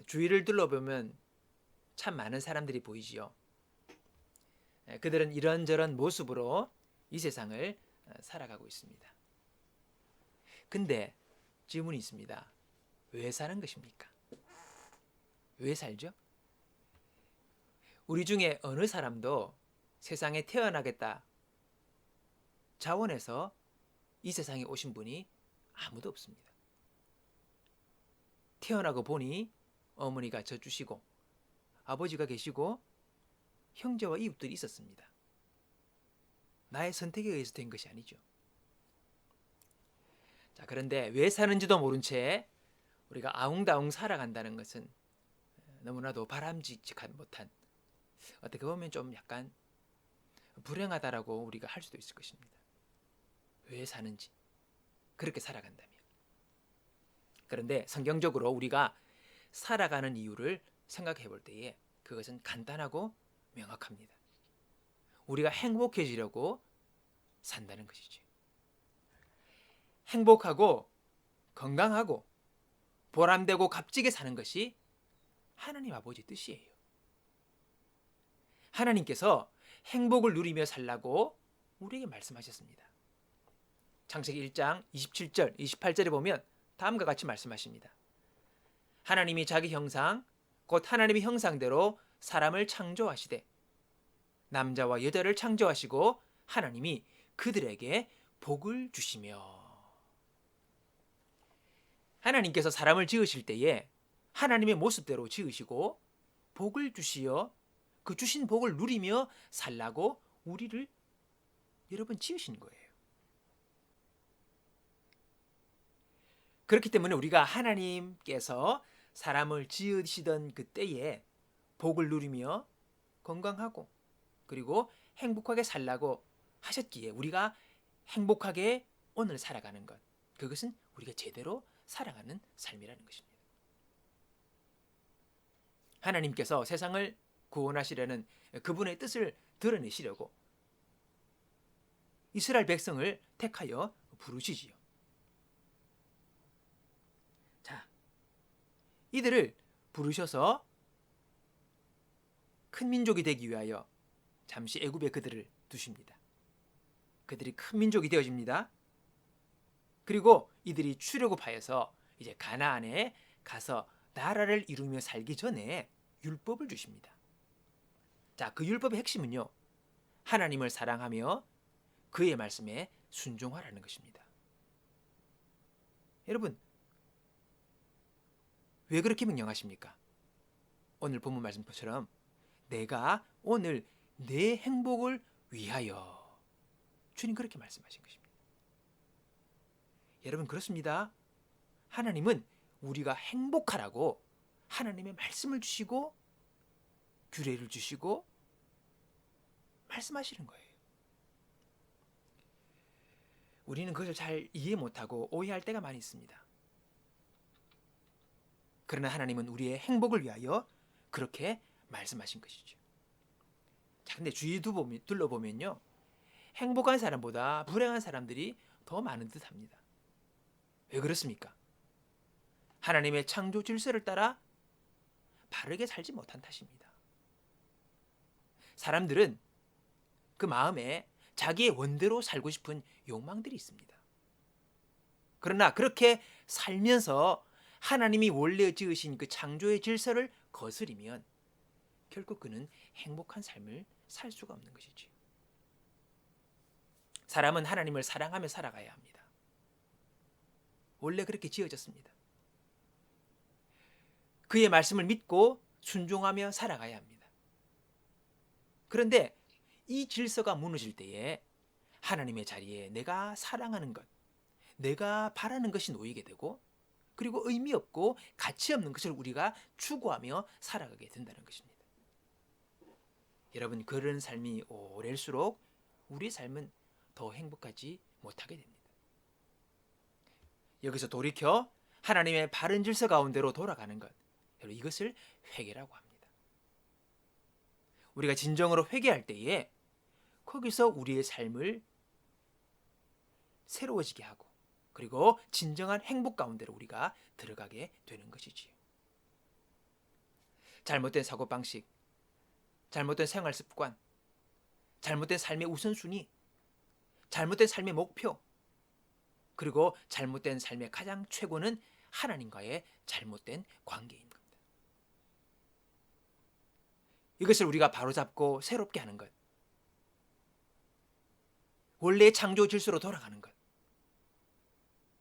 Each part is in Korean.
주위를 둘러보면 참 많은 사람들이 보이지요. 그들은 이런저런 모습으로 이 세상을 살아가고 있습니다. 근데 질문이 있습니다. 왜 사는 것입니까? 왜 살죠? 우리 중에 어느 사람도 세상에 태어나겠다 자원해서 이 세상에 오신 분이 아무도 없습니다. 태어나고 보니 어머니가 져주시고 아버지가 계시고 형제와 이웃들이 있었습니다. 나의 선택에 의해서 된 것이 아니죠. 자, 그런데 왜 사는지도 모른 채 우리가 아웅다웅 살아간다는 것은 너무나도 바람직한 못한, 어떻게 보면 좀 약간 불행하다라고 우리가 할 수도 있을 것입니다. 왜 사는지, 그렇게 살아간다면. 그런데 성경적으로 우리가 살아가는 이유를 생각해 볼 때에 그것은 간단하고 명확합니다. 우리가 행복해지려고 산다는 것이죠. 행복하고 건강하고 보람되고 값지게 사는 것이 하나님 아버지 뜻이에요. 하나님께서 행복을 누리며 살라고 우리에게 말씀하셨습니다. 창세기 1장 27절, 28절에 보면 다음과 같이 말씀하십니다. 하나님이 자기 형상, 곧 하나님의 형상대로 사람을 창조하시되 남자와 여자를 창조하시고 하나님이 그들에게 복을 주시며. 하나님께서 사람을 지으실 때에 하나님의 모습대로 지으시고 복을 주시어 그 주신 복을 누리며 살라고 우리를 여러분 지으신 거예요. 그렇기 때문에 우리가 하나님께서 사람을 지으시던 그때에 복을 누리며 건강하고 그리고 행복하게 살라고 하셨기에 우리가 행복하게 오늘 살아가는 것, 그것은 우리가 제대로 살아가는 삶이라는 것입니다. 하나님께서 세상을 구원하시려는 그분의 뜻을 드러내시려고 이스라엘 백성을 택하여 부르시지요. 자, 이들을 부르셔서 큰 민족이 되기 위하여 잠시 애굽에 그들을 두십니다. 그들이 큰 민족이 되어집니다. 그리고 이들이 출애굽하여서 이제 가나안에 가서 나라를 이루며 살기 전에 율법을 주십니다. 자, 그 율법의 핵심은요, 하나님을 사랑하며 그의 말씀에 순종하라는 것입니다. 여러분, 왜 그렇게 명령하십니까? 오늘 본문 말씀처럼 내가 오늘 내 행복을 위하여, 주님 그렇게 말씀하신 것입니다. 여러분, 그렇습니다. 하나님은 우리가 행복하라고 하나님의 말씀을 주시고 규례를 주시고 말씀하시는 거예요. 우리는 그것을 잘 이해 못하고 오해할 때가 많이 있습니다. 그러나 하나님은 우리의 행복을 위하여 그렇게 말씀하신 것이죠. 자, 근데 주위 둘러보면요, 행복한 사람보다 불행한 사람들이 더 많은 듯합니다. 왜 그렇습니까? 하나님의 창조 질서를 따라 바르게 살지 못한 탓입니다. 사람들은 그 마음에 자기의 원대로 살고 싶은 욕망들이 있습니다. 그러나 그렇게 살면서 하나님이 원래 지으신 그 창조의 질서를 거스리면 결국 그는 행복한 삶을 살 수가 없는 것이지. 사람은 하나님을 사랑하며 살아가야 합니다. 원래 그렇게 지어졌습니다. 그의 말씀을 믿고 순종하며 살아가야 합니다. 그런데 이 질서가 무너질 때에 하나님의 자리에 내가 사랑하는 것, 내가 바라는 것이 놓이게 되고, 그리고 의미 없고 가치 없는 것을 우리가 추구하며 살아가게 된다는 것입니다. 여러분, 그런 삶이 오래일수록 우리 삶은 더 행복하지 못하게 됩니다. 여기서 돌이켜 하나님의 바른 질서 가운데로 돌아가는 것, 여러분, 이것을 회개라고 합니다. 우리가 진정으로 회개할 때에 거기서 우리의 삶을 새로워지게 하고, 그리고 진정한 행복 가운데로 우리가 들어가게 되는 것이지요. 잘못된 사고방식, 잘못된 생활 습관, 잘못된 삶의 우선순위, 잘못된 삶의 목표, 그리고 잘못된 삶의 가장 최고는 하나님과의 잘못된 관계인 겁니다. 이것을 우리가 바로잡고 새롭게 하는 것, 원래의 창조 질서로 돌아가는 것,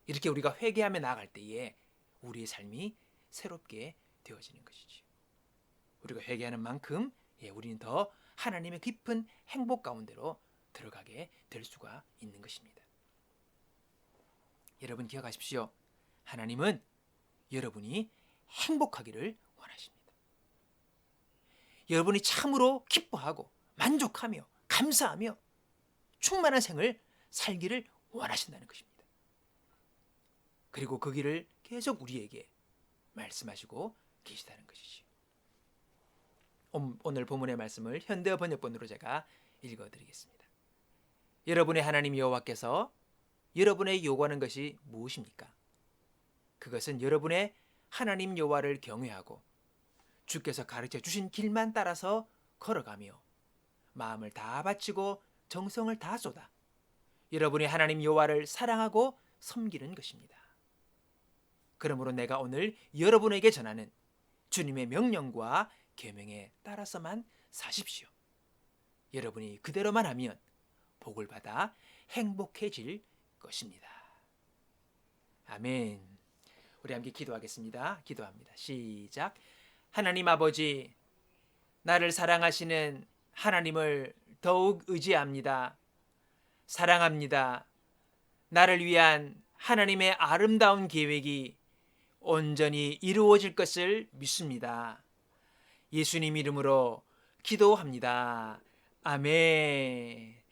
이렇게 우리가 회개하며 나아갈 때에 우리의 삶이 새롭게 되어지는 것이죠. 우리가 회개하는 만큼 우리는 더 하나님의 깊은 행복 가운데로 들어가게 될 수가 있는 것입니다. 여러분 기억하십시오. 하나님은 여러분이 행복하기를 원하십니다. 여러분이 참으로 기뻐하고 만족하며 감사하며 충만한 생을 살기를 원하신다는 것입니다. 그리고 그 길을 계속 우리에게 말씀하시고 계시다는 것이지요. 오늘 본문의 말씀을 현대어 번역본으로 제가 읽어드리겠습니다. 여러분의 하나님 여호와께서 여러분의 요구하는 것이 무엇입니까? 그것은 여러분의 하나님 여호와를 경외하고 주께서 가르쳐 주신 길만 따라서 걸어가며 마음을 다 바치고 정성을 다 쏟아 여러분의 하나님 여호와를 사랑하고 섬기는 것입니다. 그러므로 내가 오늘 여러분에게 전하는 주님의 명령과 계명에 따라서만 사십시오. 여러분이 그대로만 하면 복을 받아 행복해질 것입니다. 아멘. 우리 함께 기도하겠습니다. 기도합니다. 시작. 하나님 아버지, 나를 사랑하시는 하나님을 더욱 의지합니다. 사랑합니다. 나를 위한 하나님의 아름다운 계획이 온전히 이루어질 것을 믿습니다. 예수님 이름으로 기도합니다. 아멘.